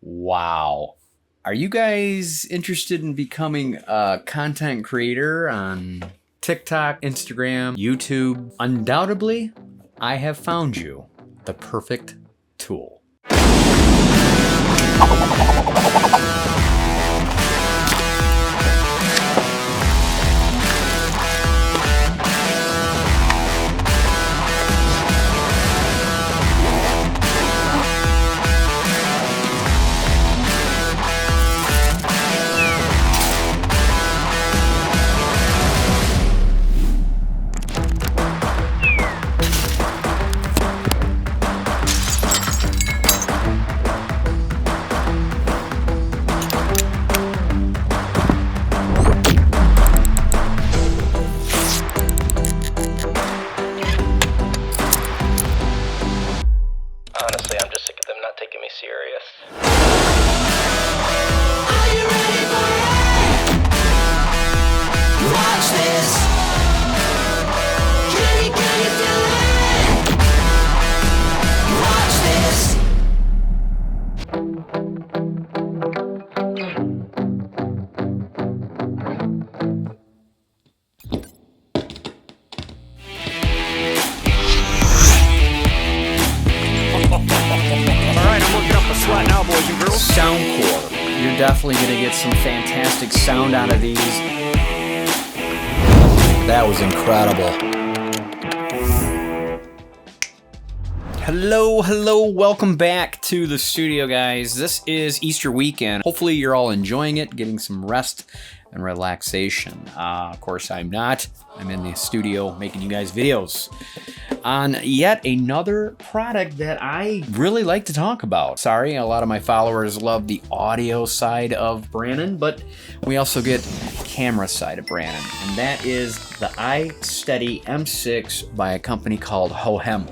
Wow. Are you guys interested in becoming a content creator on TikTok, Instagram, YouTube? Undoubtedly, I have found you the perfect tool. Honestly, I'm just sick of them not taking me serious. Are you ready for it? Watch this. Can you feel it? Watch this. Alright, I'm looking up a sweat now, boys and girls. Soundcore. You're definitely going to get some fantastic sound out of these. That was incredible. Hello, welcome back to the studio, guys. This is Easter weekend. Hopefully you're all enjoying it, getting some rest and relaxation. Of course, I'm not. I'm in the studio making you guys videos on yet another product that I really like to talk about. Sorry, a lot of my followers love the audio side of Brannon, but we also get camera side of Brannon, and that is the iSteady M6 by a company called HoHem.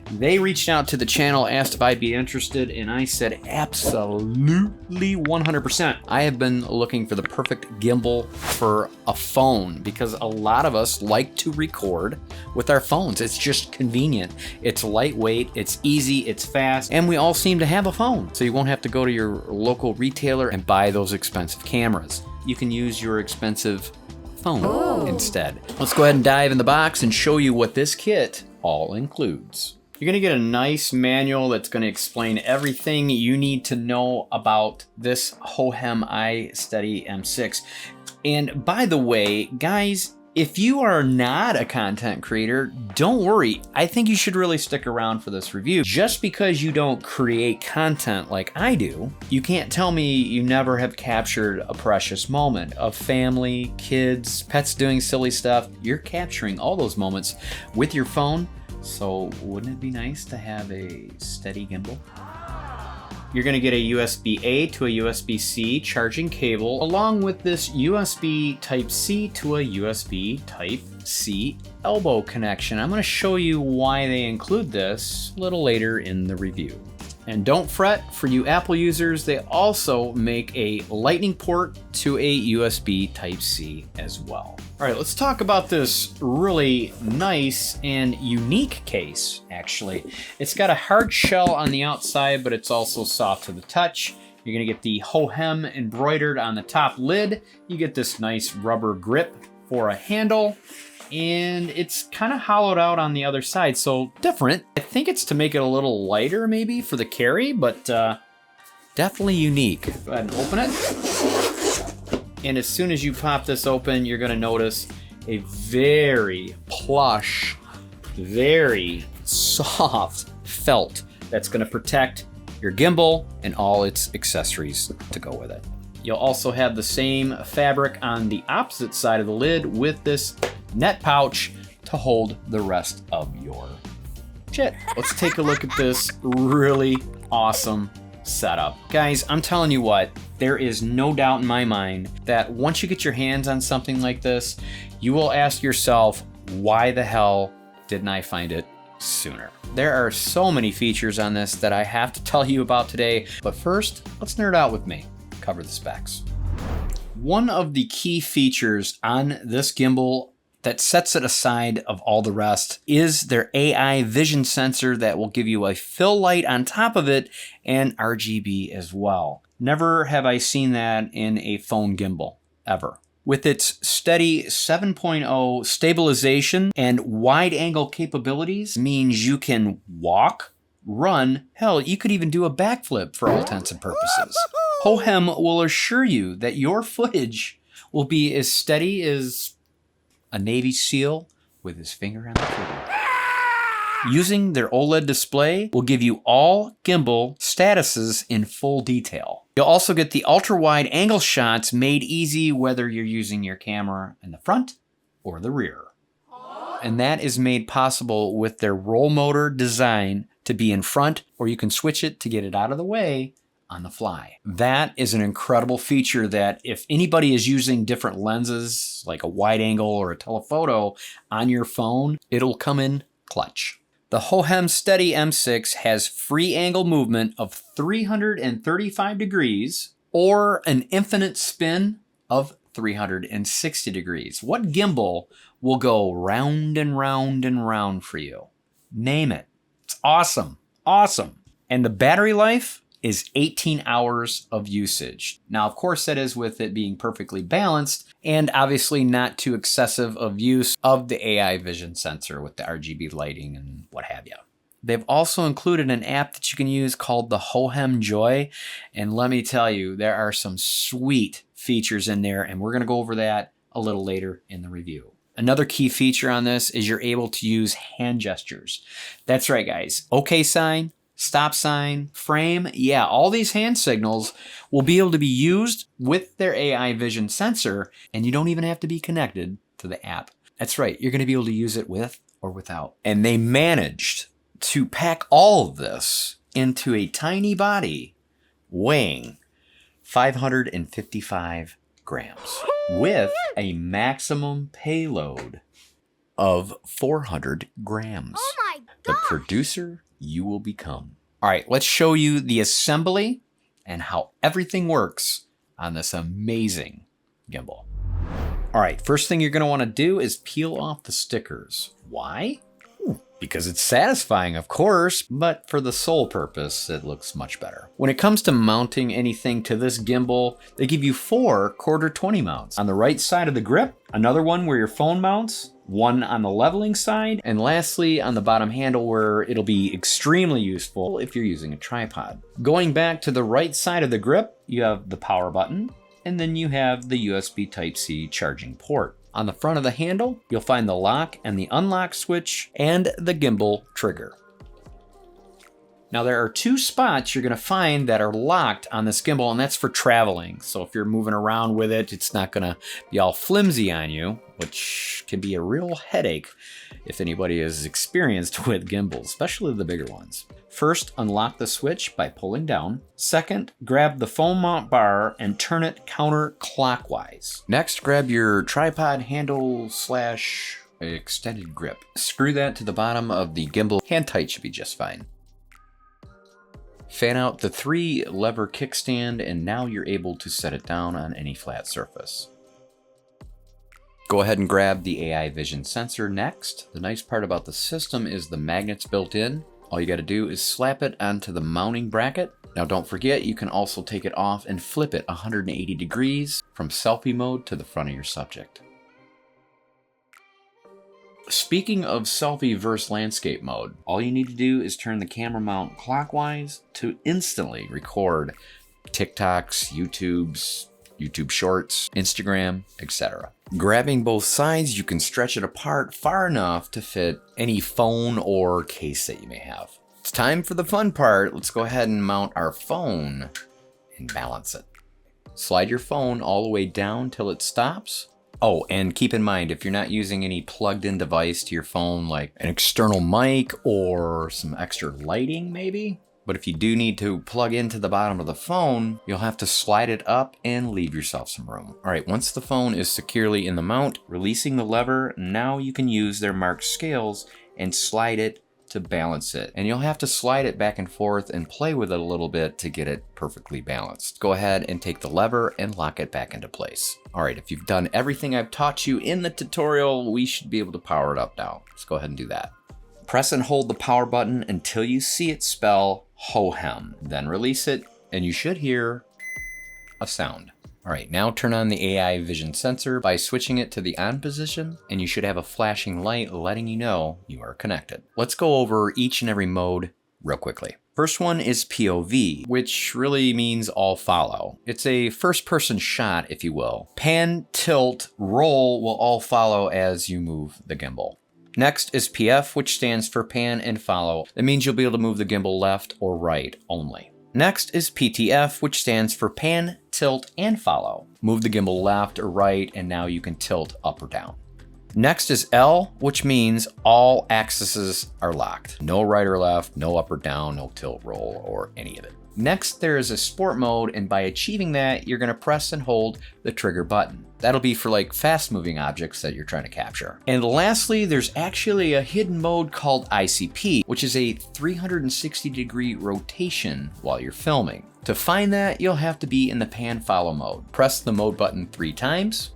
They reached out to the channel, asked if I'd be interested, and I said absolutely 100%. I have been looking for the perfect gimbal for a phone because a lot of us like to record with our phones. It's just convenient. It's lightweight, it's easy, it's fast, and we all seem to have a phone. So you won't have to go to your local retailer and buy those expensive cameras. You can use your expensive phone instead. Let's go ahead and dive in the box and show you what this kit all includes. You're gonna get a nice manual that's gonna explain everything you need to know about this HoHem iSteady M6. And by the way, guys, if you are not a content creator, don't worry. I think you should really stick around for this review. Just because you don't create content like I do, you can't tell me you never have captured a precious moment of family, kids, pets doing silly stuff. You're capturing all those moments with your phone. So wouldn't it be nice to have a steady gimbal? You're going to get a USB-A to a USB-C charging cable, along with this USB Type-C to a USB Type-C elbow connection. I'm going to show you why they include this a little later in the review. And don't fret, for you Apple users, they also make a Lightning port to a USB Type-C as well. All right, let's talk about this really nice and unique case, actually. It's got a hard shell on the outside, but it's also soft to the touch. You're gonna get the HoHem embroidered on the top lid. You get this nice rubber grip for a handle, and it's kind of hollowed out on the other side, so different. I think it's to make it a little lighter maybe for the carry, but definitely unique. Go ahead and open it. And as soon as you pop this open, you're gonna notice a very plush, very soft felt that's gonna protect your gimbal and all its accessories to go with it. You'll also have the same fabric on the opposite side of the lid with this net pouch to hold the rest of your shit. Let's take a look at this really awesome setup. Guys, I'm telling you what, there is no doubt in my mind that once you get your hands on something like this, you will ask yourself, why the hell didn't I find it sooner? There are so many features on this that I have to tell you about today, but first, let's nerd out with me. Cover the specs. One of the key features on this gimbal that sets it aside of all the rest is their AI vision sensor that will give you a fill light on top of it and RGB as well. Never have I seen that in a phone gimbal, ever. With its steady 7.0 stabilization and wide angle capabilities means you can walk, run, hell, you could even do a backflip for all intents and purposes. HoHem will assure you that your footage will be as steady as a Navy SEAL with his finger on the trigger. Using their OLED display will give you all gimbal statuses in full detail. You'll also get the ultra-wide angle shots made easy whether you're using your camera in the front or the rear. And that is made possible with their roll motor design to be in front, or you can switch it to get it out of the way on the fly. That is an incredible feature that if anybody is using different lenses, like a wide angle or a telephoto on your phone, it'll come in clutch. The HoHem iSteady M6 has free angle movement of 335 degrees or an infinite spin of 360 degrees. What gimbal will go round and round and round for you? Name it. It's awesome. Awesome. And the battery life is 18 hours of usage. Now, of course, that is with it being perfectly balanced and obviously not too excessive of use of the AI vision sensor with the RGB lighting and what have you. They've also included an app that you can use called the HoHem Joy. And let me tell you, there are some sweet features in there, and we're going to go over that a little later in the review. Another key feature on this is you're able to use hand gestures. That's right, guys. OK sign, stop sign, frame, yeah, all these hand signals will be able to be used with their AI vision sensor, and you don't even have to be connected to the app. That's right, you're going to be able to use it with or without. And they managed to pack all of this into a tiny body weighing 555 grams with a maximum payload of 400 grams. Oh my The producer you will become. All right, let's show you the assembly and how everything works on this amazing gimbal. All right, first thing you're going to want to do is peel off the stickers. Why? Because it's satisfying, of course, but for the sole purpose, it looks much better. When it comes to mounting anything to this gimbal, they give you 4 1/4-20 mounts. On the right side of the grip, another one where your phone mounts, one on the leveling side, and lastly on the bottom handle where it'll be extremely useful if you're using a tripod. Going back to the right side of the grip, you have the power button, and then you have the USB Type-C charging port. On the front of the handle, you'll find the lock and the unlock switch and the gimbal trigger. Now there are 2 spots you're going to find that are locked on this gimbal, and that's for traveling. So if you're moving around with it, it's not going to be all flimsy on you, which can be a real headache if anybody is experienced with gimbals, especially the bigger ones. First, unlock the switch by pulling down. Second, grab the phone mount bar and turn it counterclockwise. Next, grab your tripod handle / extended grip. Screw that to the bottom of the gimbal. Hand tight should be just fine. Fan out the 3 lever kickstand, and now you're able to set it down on any flat surface. Go ahead and grab the AI vision sensor next. The nice part about the system is the magnets built in. All you got to do is slap it onto the mounting bracket. Now don't forget, you can also take it off and flip it 180 degrees from selfie mode to the front of your subject. Speaking of selfie versus landscape mode, all you need to do is turn the camera mount clockwise to instantly record TikToks, YouTube Shorts, Instagram, etc. Grabbing both sides, you can stretch it apart far enough to fit any phone or case that you may have. It's time for the fun part. Let's go ahead and mount our phone and balance it. Slide your phone all the way down till it stops. Oh, and keep in mind, if you're not using any plugged-in device to your phone, like an external mic or some extra lighting maybe, but if you do need to plug into the bottom of the phone, you'll have to slide it up and leave yourself some room. All right, once the phone is securely in the mount, releasing the lever, now you can use their marked scales and slide it to balance it. And you'll have to slide it back and forth and play with it a little bit to get it perfectly balanced. Go ahead and take the lever and lock it back into place. All right, if you've done everything I've taught you in the tutorial, we should be able to power it up now. Let's go ahead and do that. Press and hold the power button until you see it spell HoHem. Then release it, and you should hear a sound. All right, now turn on the AI vision sensor by switching it to the on position, and you should have a flashing light letting you know you are connected. Let's go over each and every mode real quickly. First one is POV, which really means all follow. It's a first-person shot, if you will. Pan, tilt, roll will all follow as you move the gimbal. Next is PF, which stands for pan and follow. That means you'll be able to move the gimbal left or right only. Next is PTF, which stands for pan, tilt, and follow. Move the gimbal left or right, and now you can tilt up or down. Next is L, which means all axes are locked. No right or left, no up or down, no tilt, roll, or any of it. Next, there is a sport mode, and by achieving that, you're gonna press and hold the trigger button. That'll be for like fast moving objects that you're trying to capture. And lastly, there's actually a hidden mode called ICP, which is a 360-degree rotation while you're filming. To find that, you'll have to be in the pan follow mode. Press the mode button 3 times,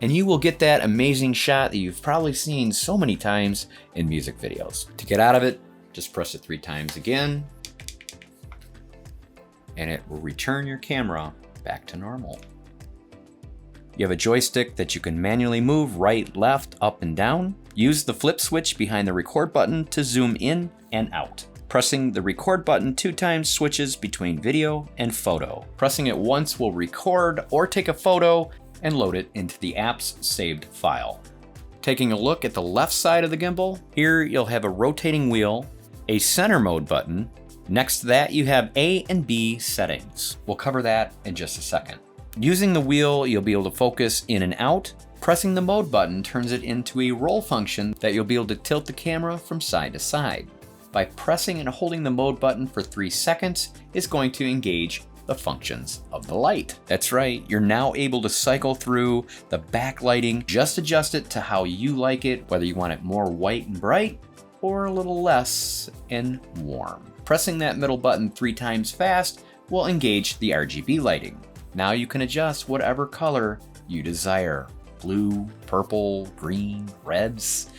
and you will get that amazing shot that you've probably seen so many times in music videos. To get out of it, just press it 3 times again, and it will return your camera back to normal. You have a joystick that you can manually move right, left, up, and down. Use the flip switch behind the record button to zoom in and out. Pressing the record button 2 times switches between video and photo. Pressing it once will record or take a photo and load it into the app's saved file. Taking a look at the left side of the gimbal, here you'll have a rotating wheel, a center mode button. Next to that, you have A and B settings. We'll cover that in just a second. Using the wheel, you'll be able to focus in and out. Pressing the mode button turns it into a roll function that you'll be able to tilt the camera from side to side. By pressing and holding the mode button for 3 seconds, it's going to engage the functions of the light. That's right, you're now able to cycle through the backlighting, just adjust it to how you like it, whether you want it more white and bright or a little less and warm. Pressing that middle button 3 times fast will engage the RGB lighting. Now you can adjust whatever color you desire. Blue, purple, green, reds,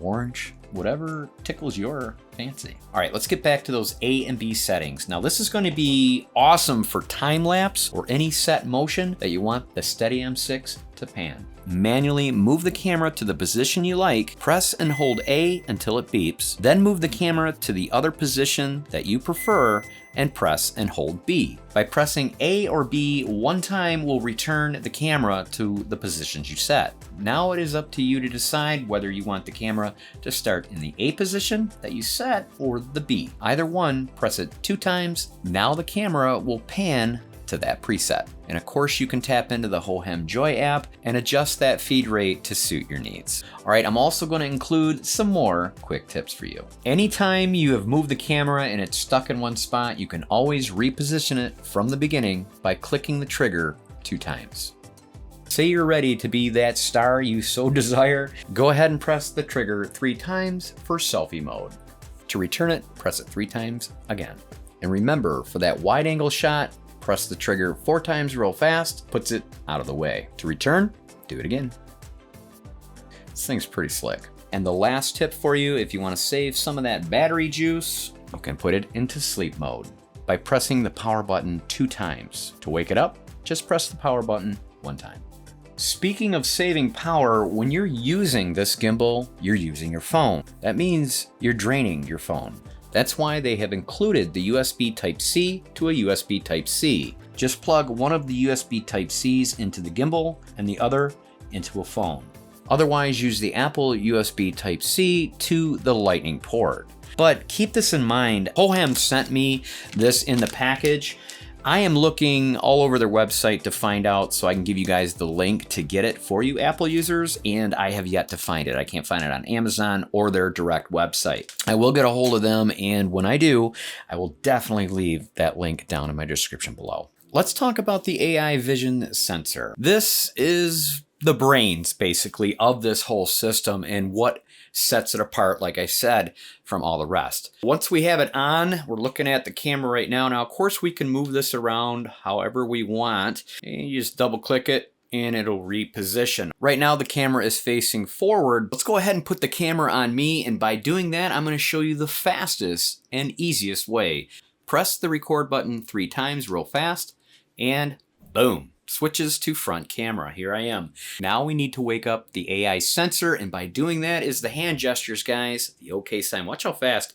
orange, whatever tickles your fancy. All right, let's get back to those A and B settings. Now this is going to be awesome for time lapse or any set motion that you want the Steady M6 to pan. Manually move the camera to the position you like, press and hold A until it beeps, then move the camera to the other position that you prefer and press and hold B. By pressing A or B 1 time will return the camera to the positions you set. Now it is up to you to decide whether you want the camera to start in the A position that you set or the B. Either one, press it 2 times. Now the camera will pan to that preset. And of course you can tap into the HoHem Joy app and adjust that feed rate to suit your needs. All right, I'm also going to include some more quick tips for you. Anytime you have moved the camera and it's stuck in one spot, you can always reposition it from the beginning by clicking the trigger 2 times. Say you're ready to be that star you so desire, go ahead and press the trigger 3 times for selfie mode. To return it, press it 3 times again. And remember, for that wide angle shot, press the trigger 4 times real fast, puts it out of the way. To return, do it again. This thing's pretty slick. And the last tip for you, if you want to save some of that battery juice, you can put it into sleep mode by pressing the power button 2 times. To wake it up, just press the power button 1 time. Speaking of saving power, when you're using this gimbal, you're using your phone. That means you're draining your phone. That's why they have included the USB Type-C to a USB Type-C. Just plug one of the USB Type-Cs into the gimbal and the other into a phone. Otherwise, use the Apple USB Type-C to the Lightning port. But keep this in mind, HoHem sent me this in the package. I am looking all over their website to find out so I can give you guys the link to get it for you Apple users, and I have yet to find it. I can't find it on Amazon or their direct website. I will get a hold of them, and when I do, I will definitely leave that link down in my description below. Let's talk about the AI vision sensor. This is the brains, basically, of this whole system and what sets it apart, like I said, from all the rest. Once we have it on, we're looking at the camera right now. Now, of course, we can move this around however we want. And you just double click it and it'll reposition. Right now, the camera is facing forward. Let's go ahead and put the camera on me. And by doing that, I'm going to show you the fastest and easiest way. Press the record button 3 times real fast and boom. Switches to front camera. Here I am. Now we need to wake up the AI sensor, and by doing that is the hand gestures, guys. The OK sign. Watch how fast.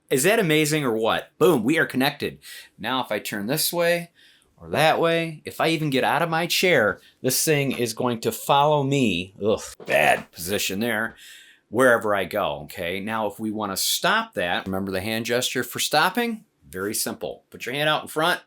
Is that amazing or what? Boom, we are connected. Now if I turn this way or that way, if I even get out of my chair, this thing is going to follow me. Ugh, bad position there. Wherever I go, okay? Now if we want to stop that, remember the hand gesture for stopping? Very simple. Put your hand out in front.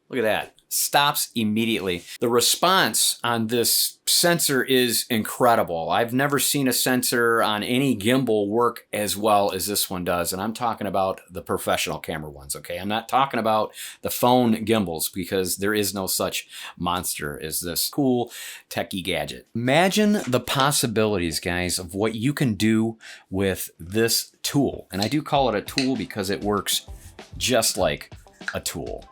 Look at that. Stops immediately. The response on this sensor is incredible. I've never seen a sensor on any gimbal work as well as this one does. And I'm talking about the professional camera ones, okay? I'm not talking about the phone gimbals because there is no such monster as this cool techie gadget. Imagine the possibilities, guys, of what you can do with this tool. And I do call it a tool because it works just like a tool.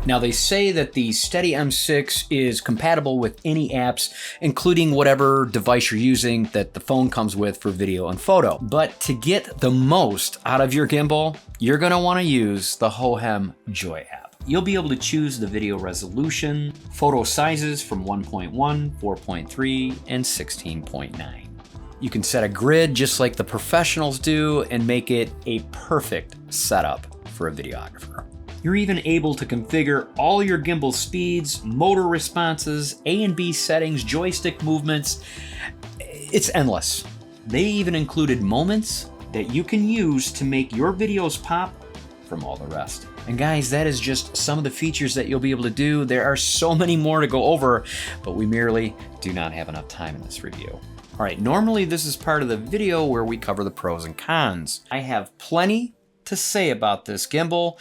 Now they say that the Steady M6 is compatible with any apps, including whatever device you're using that the phone comes with for video and photo. But to get the most out of your gimbal, you're gonna wanna use the HoHem Joy app. You'll be able to choose the video resolution, photo sizes from 1.1, 4.3, and 16.9. You can set a grid just like the professionals do and make it a perfect setup for a videographer. You're even able to configure all your gimbal speeds, motor responses, A and B settings, joystick movements. It's endless. They even included moments that you can use to make your videos pop from all the rest. And guys, that is just some of the features that you'll be able to do. There are so many more to go over, but we merely do not have enough time in this review. All right, normally this is part of the video where we cover the pros and cons. I have plenty to say about this gimbal,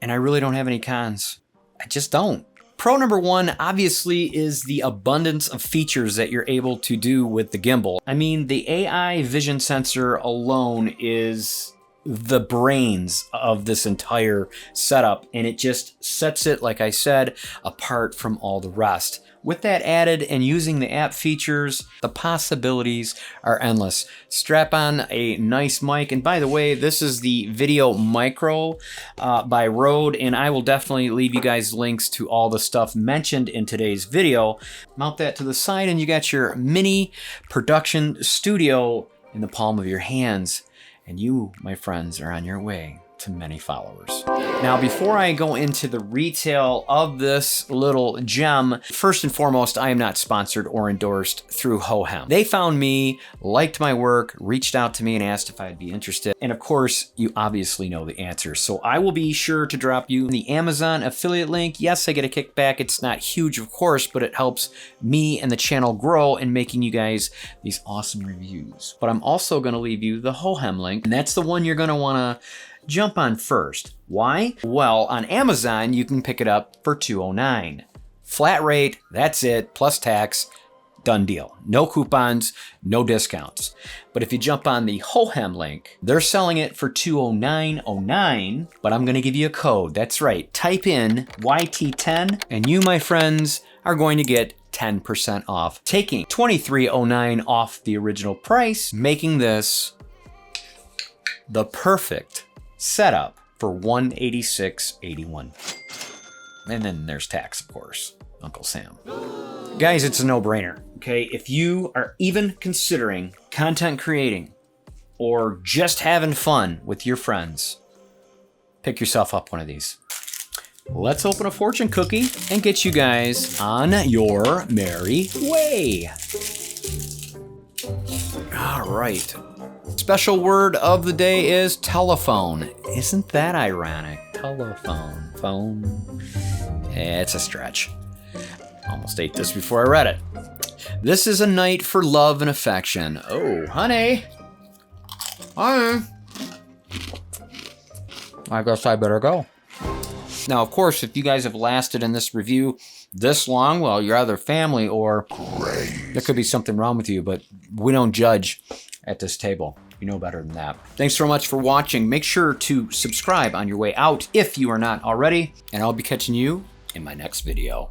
and I really don't have any cons. I just don't. Pro number 1 obviously is the abundance of features that you're able to do with the gimbal. I mean, the AI vision sensor alone is the brains of this entire setup, and it just sets it, like I said, apart from all the rest. With that added and using the app features, the possibilities are endless. Strap on a nice mic, and by the way, this is the Video Micro by Rode, and I will definitely leave you guys links to all the stuff mentioned in today's video. Mount that to the side and you got your mini production studio in the palm of your hands, and you, my friends, are on your way to many followers. Now, before I go into the retail of this little gem, first and foremost, I am not sponsored or endorsed through HoHem. They found me, liked my work, reached out to me and asked if I'd be interested. And of course, you obviously know the answer. So I will be sure to drop you the Amazon affiliate link. Yes, I get a kickback. It's not huge, of course, but it helps me and the channel grow in making you guys these awesome reviews. But I'm also gonna leave you the HoHem link, and that's the one you're gonna wanna jump on first. Why? Well, on Amazon, you can pick it up for $209. Flat rate, that's it, plus tax, done deal. No coupons, no discounts. But if you jump on the HoHem link, they're selling it for $209.09, but I'm gonna give you a code. That's right, type in YT10, and you, my friends, are going to get 10% off, taking $23.09 off the original price, making this the perfect setup for $186.81. And then there's tax, of course, Uncle Sam. Guys, it's a no-brainer, okay? If you are even considering content creating or just having fun with your friends, pick yourself up one of these. Let's open a fortune cookie and get you guys on your merry way. All right. Special word of the day is telephone. Isn't that ironic? Telephone. Phone. It's a stretch. Almost ate this before I read it. This is a night for love and affection. Oh, honey. Honey. I guess I better go. Now, of course, if you guys have lasted in this review this long, well, you're either family or there could be something wrong with you, but we don't judge at this table. You know better than that. Thanks so much for watching. Make sure to subscribe on your way out if you are not already, and I'll be catching you in my next video.